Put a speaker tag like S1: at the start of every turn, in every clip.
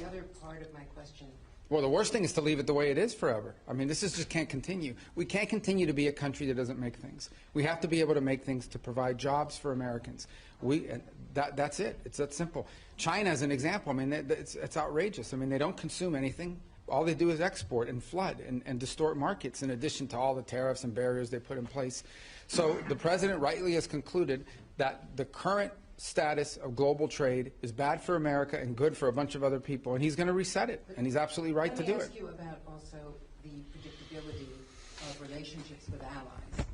S1: other part of my question.
S2: Well, the worst thing is to leave it the way it is forever. I mean, this just can't continue. We can't continue to be a country that doesn't make things. We have to be able to make things to provide jobs for Americans. That's it. It's that simple. China is an example. I mean, it's outrageous. I mean, they don't consume anything. All they do is export and flood and distort markets in addition to all the tariffs and barriers they put in place. So the president rightly has concluded that the current status of global trade is bad for America and good for a bunch of other people, and he's going to reset it, and he's absolutely right to do it.
S1: Let me ask you about also the predictability of relationships with allies.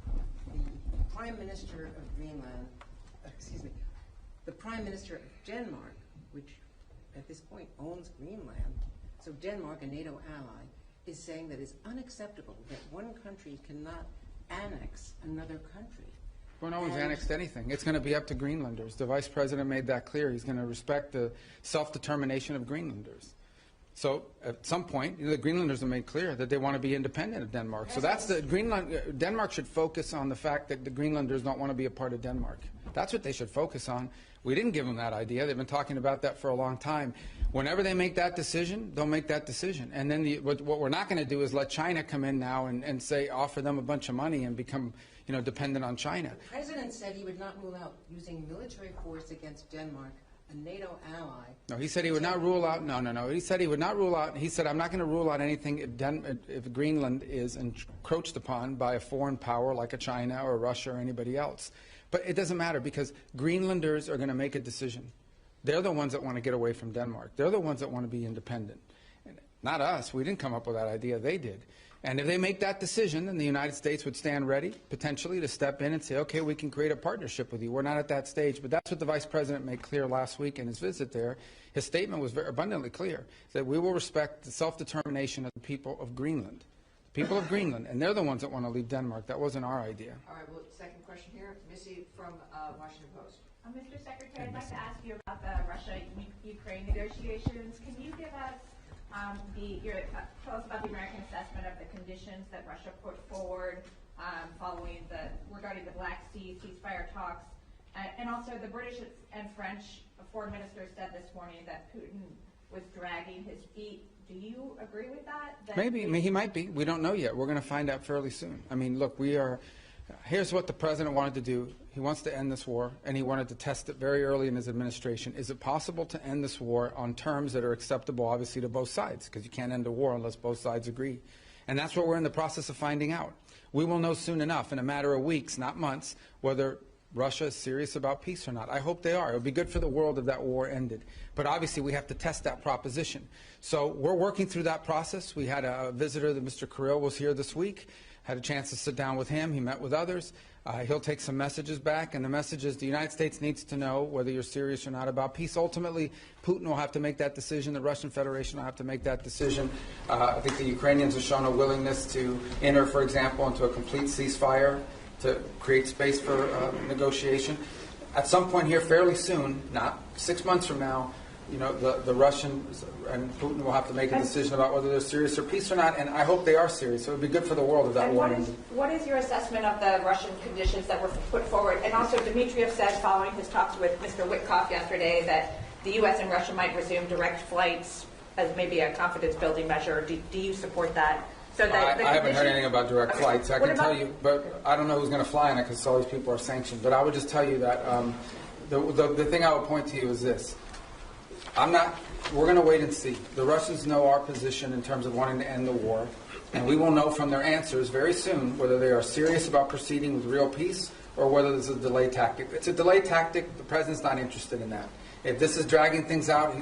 S1: The Prime Minister of Greenland, the Prime Minister of Denmark, which at this point owns Greenland, so Denmark, a NATO ally, is saying that it's unacceptable that one country cannot annex another country.
S2: Well, no one's annexed anything. It's going to be up to Greenlanders. The Vice President made that clear. He's going to respect the self-determination of Greenlanders. So at some point, the Greenlanders have made clear that they want to be independent of Denmark. So that's Denmark should focus on the fact that the Greenlanders don't want to be a part of Denmark. That's what they should focus on. We didn't give them that idea. They've been talking about that for a long time. Whenever they make that decision, they'll make that decision. And then what we're not going to do is let China come in now and say, offer them a bunch of money and become, dependent on China.
S1: The President said he would not rule out using military force against Denmark, a NATO ally.
S2: No, he said he would not rule out. No. He said he would not rule out. He said, I'm not going to rule out anything if Greenland is encroached upon by a foreign power like a China or Russia or anybody else. But it doesn't matter because Greenlanders are going to make a decision. They're the ones that want to get away from Denmark. They're the ones that want to be independent. Not us. We didn't come up with that idea. They did. And if they make that decision, then the United States would stand ready, potentially, to step in and say, okay, we can create a partnership with you. We're not at that stage. But that's what the Vice President made clear last week in his visit there. His statement was very abundantly clear, that we will respect the self-determination of the people of Greenland. The people of Greenland. And they're the ones that want to leave Denmark. That wasn't our idea.
S3: All right. Well, second question here. Missy from Washington Post.
S4: Mr. Secretary, I'd like to ask you about the Russia-Ukraine negotiations. Can you give us tell us about the American assessment of the conditions that Russia put forward regarding the Black Sea ceasefire talks, and also the British and French foreign ministers said this morning that Putin was dragging his feet. Do you agree with that?
S2: Maybe. I mean, he might be. We don't know yet. We're going to find out fairly soon. I mean, look, here's what the president wanted to do. He wants to end this war, and he wanted to test it very early in his administration. Is it possible to end this war on terms that are acceptable, obviously, to both sides? Because you can't end a war unless both sides agree. And that's what we're in the process of finding out. We will know soon enough, in a matter of weeks, not months, whether Russia is serious about peace or not. I hope they are. It would be good for the world if that war ended. But obviously, we have to test that proposition. So we're working through that process. We had a visitor, Mr. Kirill, was here this week. Had a chance to sit down with him. He met with others. He'll take some messages back, and the message is the United States needs to know whether you're serious or not about peace. Ultimately, Putin will have to make that decision. The Russian Federation will have to make that decision. I think the Ukrainians have shown a willingness to enter, for example, into a complete ceasefire to create space for negotiation. At some point here, fairly soon, not 6 months from now, the Russians and Putin will have to make a decision about whether they're serious or peace or not, and I hope they are serious. So it would be good for the world if that war ended.
S4: What is your assessment of the Russian conditions that were put forward? And also, Dmitriev said, following his talks with Mr. Witkoff yesterday, that the U.S. and Russia might resume direct flights as maybe a confidence-building measure. Do you support that? So that
S2: I haven't heard anything about direct flights. I can tell you, but I don't know who's going to fly on it because all these people are sanctioned. But I would just tell you that the thing I would point to you is this. We're going to wait and see. The Russians know our position in terms of wanting to end the war, and we will know from their answers very soon whether they are serious about proceeding with real peace or whether this is a delay tactic. If it's a delay tactic, the president's not interested in that. If this is dragging things out,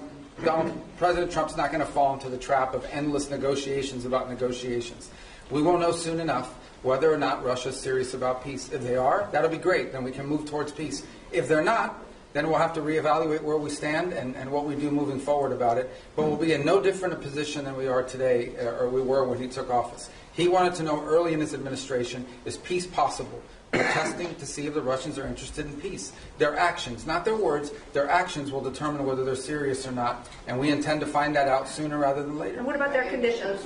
S2: President Trump's not going to fall into the trap of endless negotiations about negotiations. We will know soon enough whether or not Russia's serious about peace. If they are, that'll be great. Then we can move towards peace. If they're not, then we'll have to reevaluate where we stand and what we do moving forward about it. But we'll be in no different a position than we are today, or we were when he took office. He wanted to know early in his administration, is peace possible? We're testing to see if the Russians are interested in peace. Their actions, not their words, their actions will determine whether they're serious or not. And we intend to find that out sooner rather than later.
S4: And what about their conditions?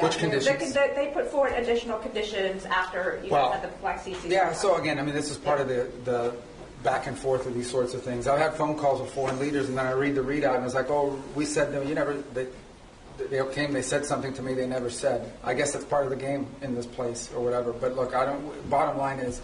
S2: Which conditions?
S4: They put forward additional conditions after you had the Black Sea ceasefire.
S2: Yeah, so again, I mean, this is part of the back and forth with these sorts of things. I've had phone calls with foreign leaders, and then I read the readout, and it's like, oh, we said, no, you never, they came, they said something to me they never said. I guess that's part of the game in this place or whatever. But look, bottom line is,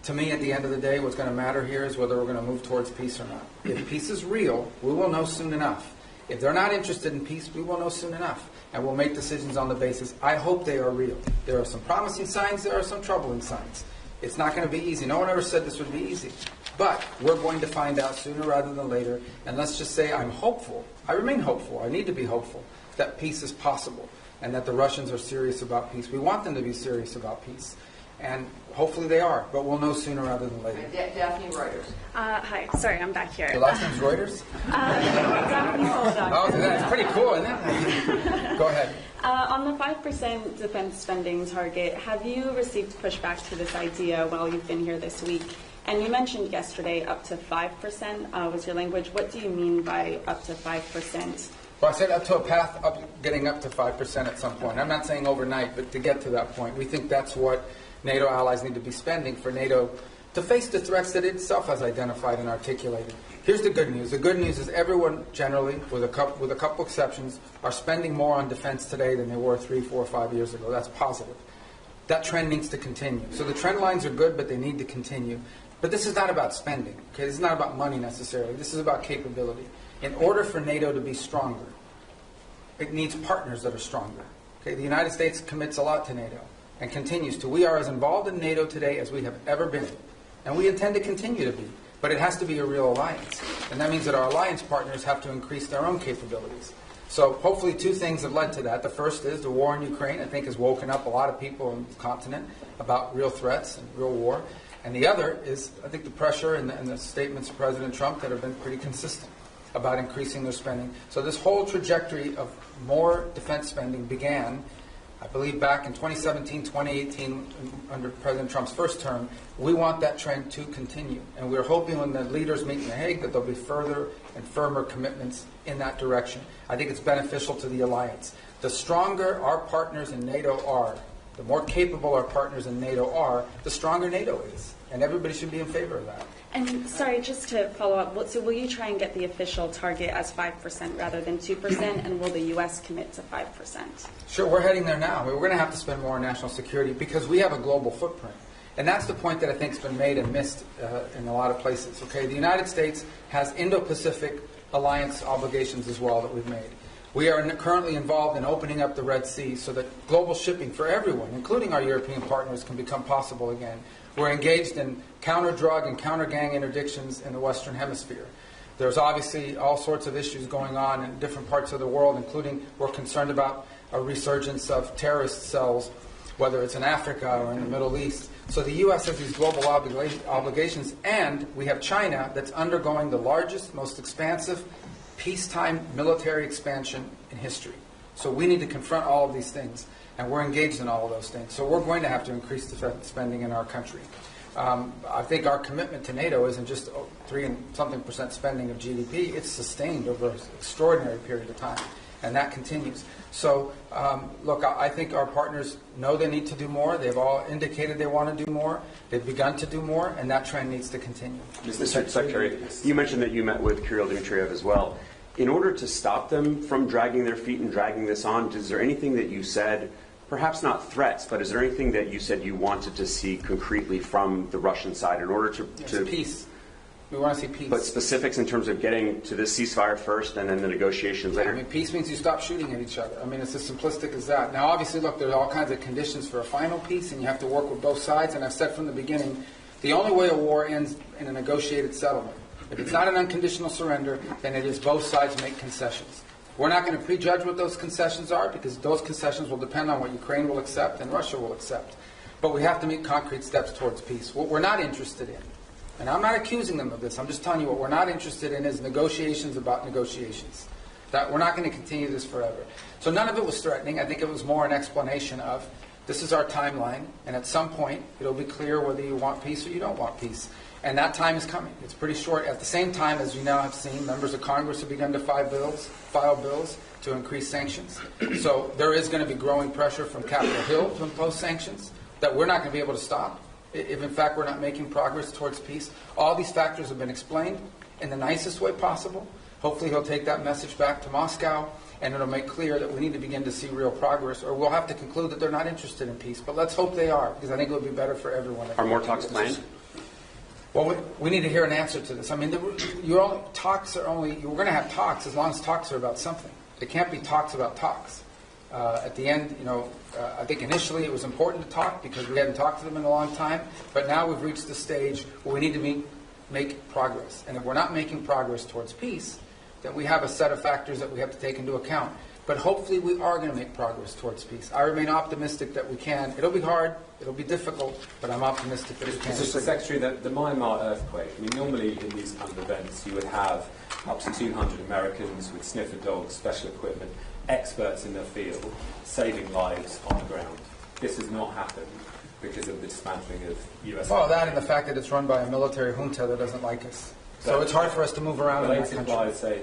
S2: to me, at the end of the day, what's going to matter here is whether we're going to move towards peace or not. If peace is real, we will know soon enough. If they're not interested in peace, we will know soon enough. And we'll make decisions on the basis. I hope they are real. There are some promising signs. There are some troubling signs. It's not going to be easy. No one ever said this would be easy. But we're going to find out sooner rather than later. And let's just say I'm hopeful. I remain hopeful. I need to be hopeful that peace is possible and that the Russians are serious about peace. We want them to be serious about peace. And hopefully they are, but we'll know sooner rather than later.
S3: Daphne, Reuters.
S5: Hi, sorry, I'm back here.
S2: Your last name's Reuters? Oh, that's pretty cool, isn't it? Go ahead.
S5: On the 5% defense spending target, have you received pushback to this idea while you've been here this week? And you mentioned yesterday up to 5% was your language. What do you mean by up to 5%?
S2: Well, I said up to a path up, getting up to 5% at some point. I'm not saying overnight, but to get to that point. We think that's what NATO allies need to be spending for NATO to face the threats that it itself has identified and articulated. Here's the good news. The good news is everyone generally, with a couple exceptions, are spending more on defense today than they were 3, 4, 5 years ago. That's positive. That trend needs to continue. So the trend lines are good, but they need to continue. But this is not about spending. Okay? This is not about money necessarily. This is about capability. In order for NATO to be stronger, it needs partners that are stronger. Okay? The United States commits a lot to NATO and continues to. We are as involved in NATO today as we have ever been, and we intend to continue to be. But it has to be a real alliance, and that means that our alliance partners have to increase their own capabilities. So hopefully 2 things have led to that. The first is the war in Ukraine, I think, has woken up a lot of people on the continent about real threats and real war. And the other is, I think, the pressure and the statements of President Trump that have been pretty consistent about increasing their spending. So this whole trajectory of more defense spending began, I believe, back in 2017, 2018, under President Trump's first term. We want that trend to continue. And we're hoping when the leaders meet in The Hague that there'll be further and firmer commitments in that direction. I think it's beneficial to the alliance. The stronger our partners in NATO are, the more capable our partners in NATO are, the stronger NATO is. And everybody should be in favor of that.
S5: And sorry, just to follow up, so will you try and get the official target as 5% rather than 2%, and will the U.S. commit to 5%?
S2: Sure, we're heading there now. We're going to have to spend more on national security because we have a global footprint. And that's the point that I think has been made and missed in a lot of places. Okay, the United States has Indo-Pacific alliance obligations as well that we've made. We are currently involved in opening up the Red Sea so that global shipping for everyone, including our European partners, can become possible again. We're engaged in counter-drug and counter-gang interdictions in the Western Hemisphere. There's obviously all sorts of issues going on in different parts of the world, including we're concerned about a resurgence of terrorist cells, whether it's in Africa or in the Middle East. So the U.S. has these global obligations, and we have China that's undergoing the largest, most expansive peacetime military expansion in history. So we need to confront all of these things, and we're engaged in all of those things. So we're going to have to increase defense spending in our country. I think our commitment to NATO isn't just 3-something% spending of GDP. It's sustained over an extraordinary period of time, and that continues. So, look, I think our partners know they need to do more. They've all indicated they want to do more. They've begun to do more, and that trend needs to continue.
S6: Mr. Secretary, you mentioned that you met with Kirill Dmitriev as well. In order to stop them from dragging their feet and dragging this on, is there anything that you said, perhaps not threats, but is there anything that you said you wanted to see concretely from the Russian side in order to
S2: peace? We want to see peace.
S6: But specifics in terms of getting to this ceasefire first and then the negotiations later?
S2: I mean, peace means you stop shooting at each other. I mean, it's as simplistic as that. Now, obviously, look, there's all kinds of conditions for a final peace, and you have to work with both sides. And I've said from the beginning, the only way a war ends in a negotiated settlement. If it's not an unconditional surrender, then it is both sides make concessions. We're not going to prejudge what those concessions are because those concessions will depend on what Ukraine will accept and Russia will accept. But we have to make concrete steps towards peace. What we're not interested in, and I'm not accusing them of this, I'm just telling you what we're not interested in is negotiations about negotiations. That we're not going to continue this forever. So none of it was threatening. I think it was more an explanation of this is our timeline, and at some point it'll be clear whether you want peace or you don't want peace. And that time is coming. It's pretty short. At the same time, as you now have seen, members of Congress have begun to file bills to increase sanctions. So there is going to be growing pressure from Capitol Hill to impose sanctions that we're not going to be able to stop. if in fact we're not making progress towards peace. All these factors have been explained in the nicest way possible. Hopefully he'll take that message back to Moscow, and it'll make clear that we need to begin to see real progress, or we'll have to conclude that they're not interested in peace. But let's hope they are, because I think it would be better for everyone.
S6: Are more talks planned?
S2: Well, we need to hear an answer to this. I mean, talks are only, we're going to have talks as long as talks are about something. It can't be talks about talks. At the end, I think initially it was important to talk because we hadn't talked to them in a long time, but now we've reached the stage where we need to make progress. And if we're not making progress towards peace, then we have a set of factors that we have to take into account. But hopefully we are going to make progress towards peace. I remain optimistic that we can. It'll be hard, it'll be difficult, but I'm optimistic that we can.
S7: Mr. Secretary, the Myanmar earthquake, I mean, normally in these kind of events you would have up to 200 Americans with sniffer dogs, special equipment, experts in their field, saving lives on the ground. This has not happened because of the dismantling of U.S.
S2: Well, that and the fact that it's run by a military junta that doesn't like us. So it's hard for us to move around in that country.
S7: I say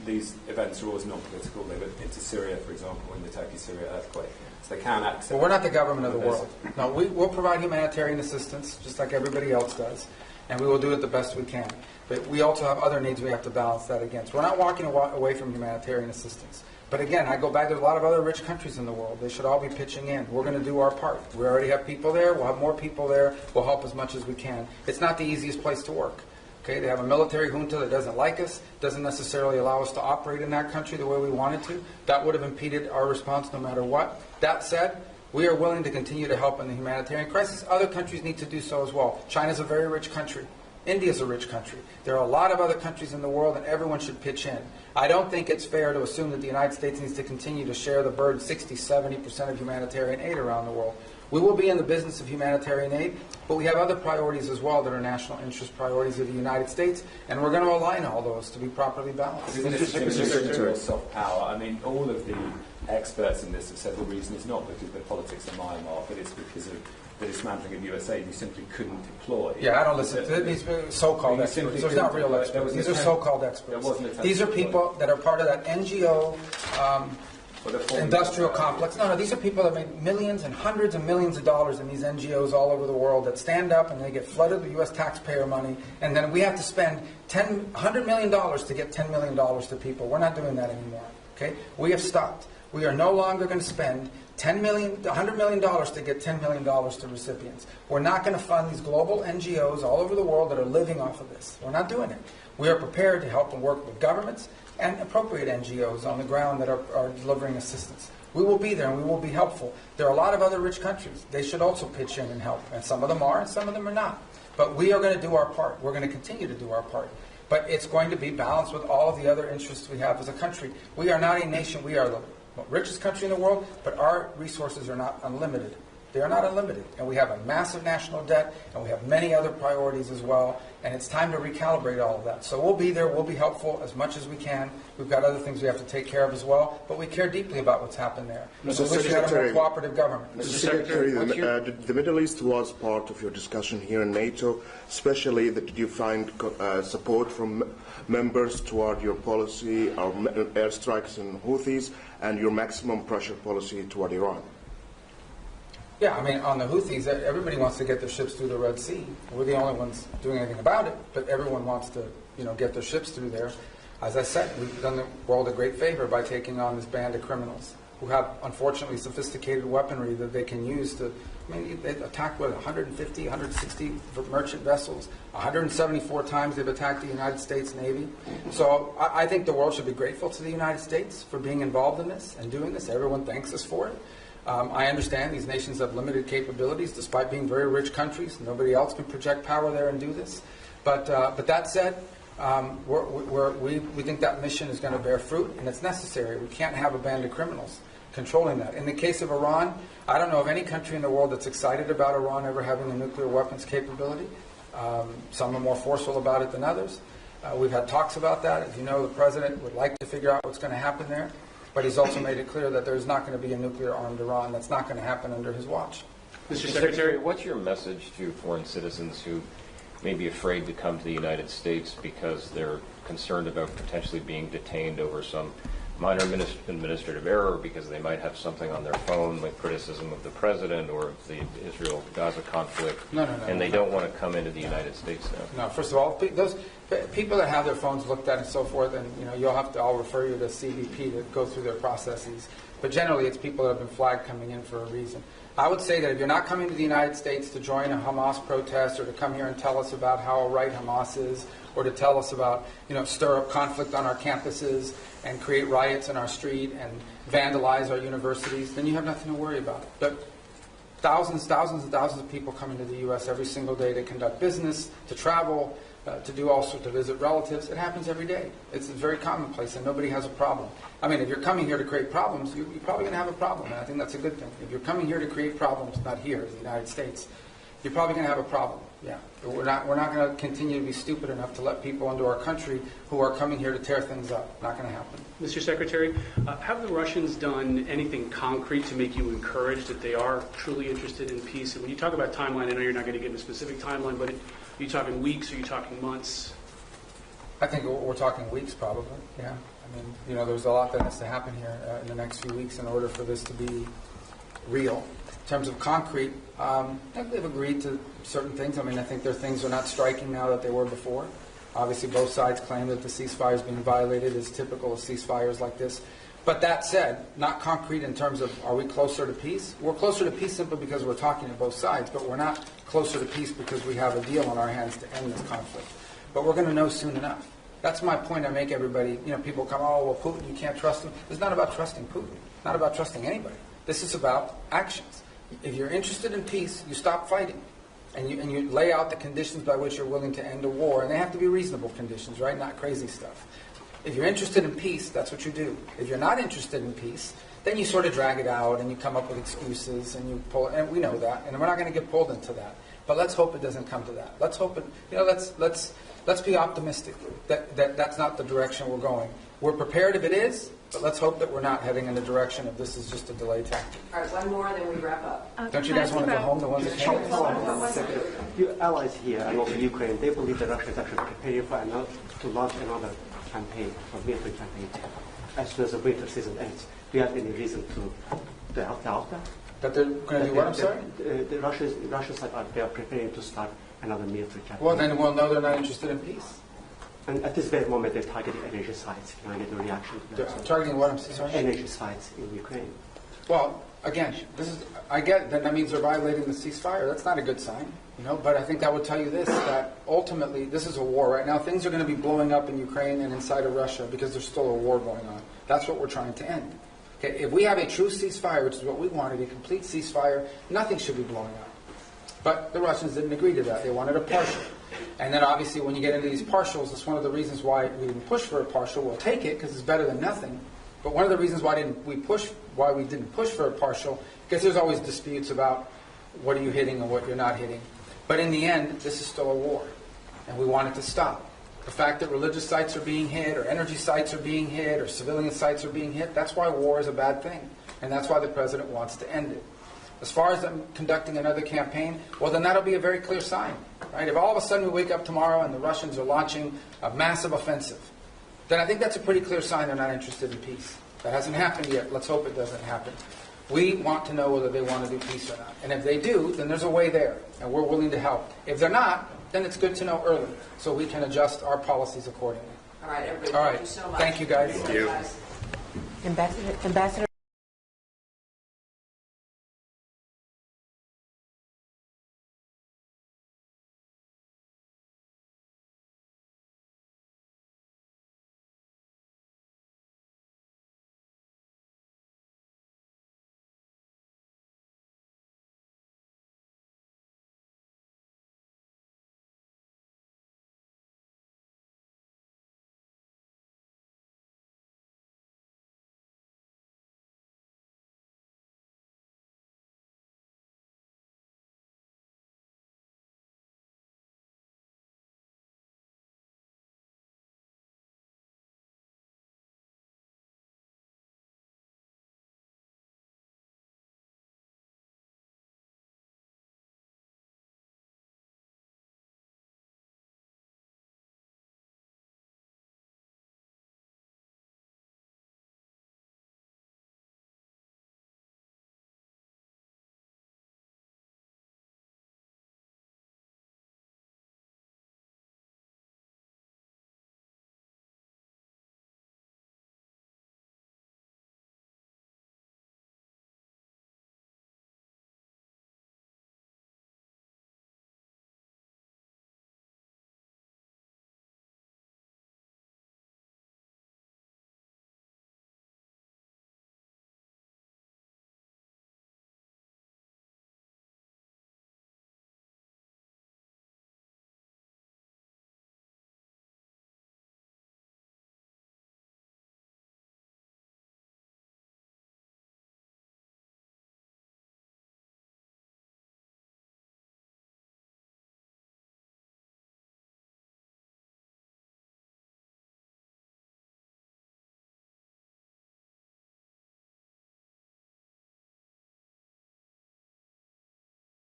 S7: these events are always non-political. They went into Syria, for example, in the Turkey-Syria earthquake. So they can accept.
S2: Well, we're not the government of the world. No, we'll provide humanitarian assistance, just like everybody else does, and we will do it the best we can. But we also have other needs we have to balance that against. We're not walking away from humanitarian assistance. But again, I go back, there's a lot of other rich countries in the world. They should all be pitching in. We're going to do our part. We already have people there. We'll have more people there. We'll help as much as we can. It's not the easiest place to work. Okay, they have a military junta that doesn't like us, doesn't necessarily allow us to operate in that country the way we wanted to. That would have impeded our response no matter what. That said, we are willing to continue to help in the humanitarian crisis. Other countries need to do so as well. China's a very rich country. India's a rich country. There are a lot of other countries in the world, and everyone should pitch in. I don't think it's fair to assume that the United States needs to continue to share the burden, 60-70% of humanitarian aid around the world. We will be in the business of humanitarian aid, but we have other priorities as well that are national interest priorities of the United States, and we're going to align all those to be properly balanced.
S7: Mr. Soft power. I mean, all of the experts in this have said the reason is not because of the politics of Myanmar, but it's because of the dismantling of USA. You simply couldn't deploy.
S2: Yeah, I don't listen to these so-called experts. Those are not real experts. These are so-called experts. These are people that are part of that NGO industrial complex. No, these are people that make millions and hundreds of millions of dollars in these NGOs all over the world that stand up and they get flooded with U.S. taxpayer money, and then we have to spend $100 million to get $10 million to people. We're not doing that anymore. Okay, we have stopped. We are no longer going to spend $100 million to get $10 million to recipients. We're not going to fund these global NGOs all over the world that are living off of this. We're not doing it. We are prepared to help and work with governments and appropriate NGOs on the ground that are delivering assistance. We will be there and we will be helpful. There are a lot of other rich countries. They should also pitch in and help. And some of them are and some of them are not. But we are going to do our part. We're going to continue to do our part. But it's going to be balanced with all of the other interests we have as a country. We are not a nation. We are the richest country in the world, but our resources are not unlimited. They are not unlimited. And we have a massive national debt, and we have many other priorities as well, and it's time to recalibrate all of that. So we'll be there, we'll be helpful as much as we can. We've got other things we have to take care of as well, but we care deeply about what's happened there.
S8: Mr.
S2: So we should have a more cooperative government.
S8: Mr. Secretary, the Middle East was part of your discussion here in NATO, especially that did you find support from members toward your policy, or airstrikes and Houthis, and your maximum pressure policy toward Iran?
S2: Yeah, I mean, on the Houthis, everybody wants to get their ships through the Red Sea. We're the only ones doing anything about it, but everyone wants to, get their ships through there. As I said, we've done the world a great favor by taking on this band of criminals who have, unfortunately, sophisticated weaponry that they can use to, they attacked, 150, 160 merchant vessels. 174 times they've attacked the United States Navy. So I think the world should be grateful to the United States for being involved in this and doing this. Everyone thanks us for it. I understand these nations have limited capabilities despite being very rich countries. Nobody else can project power there and do this. But that said, we think that mission is going to bear fruit, and it's necessary. We can't have a band of criminals controlling that. In the case of Iran, I don't know of any country in the world that's excited about Iran ever having a nuclear weapons capability. Some are more forceful about it than others. We've had talks about that. As you know, the president would like to figure out what's going to happen there. But he's also made it clear that there's not going to be a nuclear-armed Iran. That's not going to happen under his watch.
S9: Mr. Secretary, what's your message to foreign citizens who may be afraid to come to the United States because they're concerned about potentially being detained over some minor administrative error because they might have something on their phone like criticism of the president or of the Israel-Gaza conflict, and they don't want to come into the United States now?
S2: No, first of all, those people that have their phones looked at and so forth, and I'll refer you to CBP to go through their processes. But generally, it's people that have been flagged coming in for a reason. I would say that if you're not coming to the United States to join a Hamas protest or to come here and tell us about how right Hamas is, or to tell us about, stir up conflict on our campuses and create riots in our street and vandalize our universities, then you have nothing to worry about. But thousands and thousands of people come into the U.S. every single day to conduct business, to travel, to do all sorts, to visit relatives. It happens every day. It's very commonplace, and nobody has a problem. I mean, if you're coming here to create problems, you're probably going to have a problem, and I think that's a good thing. If you're coming here to create problems, not here, in the United States, you're probably going to have a problem. Yeah, we're not going to continue to be stupid enough to let people into our country who are coming here to tear things up. Not going to happen.
S10: Mr. Secretary, have the Russians done anything concrete to make you encouraged that they are truly interested in peace? And when you talk about timeline, I know you're not going to give a specific timeline, but are you talking weeks? Are you talking months?
S2: I think we're talking weeks, probably. Yeah. I mean, there's a lot that has to happen here in the next few weeks in order for this to be real. In terms of concrete, they've agreed to certain things. I mean, I think their things are not striking now that they were before. Obviously, both sides claim that the ceasefire is being violated, as typical of ceasefires like this. But that said, not concrete in terms of are we closer to peace? We're closer to peace simply because we're talking to both sides, but we're not closer to peace because we have a deal on our hands to end this conflict. But we're going to know soon enough. That's my point I make everybody. People come, oh, well, Putin, you can't trust him. It's not about trusting Putin. It's not about trusting anybody. This is about actions. If you're interested in peace, you stop fighting. And you lay out the conditions by which you're willing to end a war. And they have to be reasonable conditions, right? Not crazy stuff. If you're interested in peace, that's what you do. If you're not interested in peace, then you sort of drag it out and you come up with excuses and you pull, and we know that, and we're not going to get pulled into that. But let's hope it doesn't come to that. Let's hope it, let's be optimistic that that's not the direction we're going. We're prepared if it is, but let's hope that we're not heading in the direction of this is just a delay tactic.
S3: All right, one more, then we wrap up.
S2: Don't you guys want to go home, the ones that came?
S11: Your allies here and also Ukraine, they believe that Russia is actually preparing to launch another campaign, a military campaign, as soon as the winter season ends. Do you have any reason to doubt that?
S2: That they're going to do what, I'm sorry?
S11: The Russians they are preparing to start another military campaign.
S2: Well, then we'll know they're not interested in peace.
S11: And at this very moment, they're targeting energy sites. Can I get a reaction to that?
S2: Targeting what, I'm sorry?
S11: Energy sites in Ukraine.
S2: Well, again, I get that means they're violating the ceasefire. That's not a good sign, but I think that would tell you this, that ultimately this is a war right now. Things are going to be blowing up in Ukraine and inside of Russia because there's still a war going on. That's what we're trying to end. Okay, if we have a true ceasefire, which is what we wanted, a complete ceasefire, nothing should be blowing up. But the Russians didn't agree to that. They wanted a partial. And then obviously when you get into these partials, it's one of the reasons why we didn't push for a partial. We'll take it because it's better than nothing. But one of the reasons why we didn't push for a partial, because there's always disputes about what are you hitting and what you're not hitting. But in the end, this is still a war. And we want it to stop. The fact that religious sites are being hit, or energy sites are being hit, or civilian sites are being hit, that's why war is a bad thing. And that's why the president wants to end it. As far as them conducting another campaign, well, then that'll be a very clear sign. Right? If all of a sudden we wake up tomorrow and the Russians are launching a massive offensive, then I think that's a pretty clear sign they're not interested in peace. That hasn't happened yet. Let's hope it doesn't happen. We want to know whether they want to do peace or not. And if they do, then there's a way there, and we're willing to help. If they're not, then it's good to know early, so we can adjust our policies accordingly.
S3: All right, everybody,
S2: All right.
S3: thank you so much.
S2: Thank you, guys.
S6: Thank you.
S1: Ambassador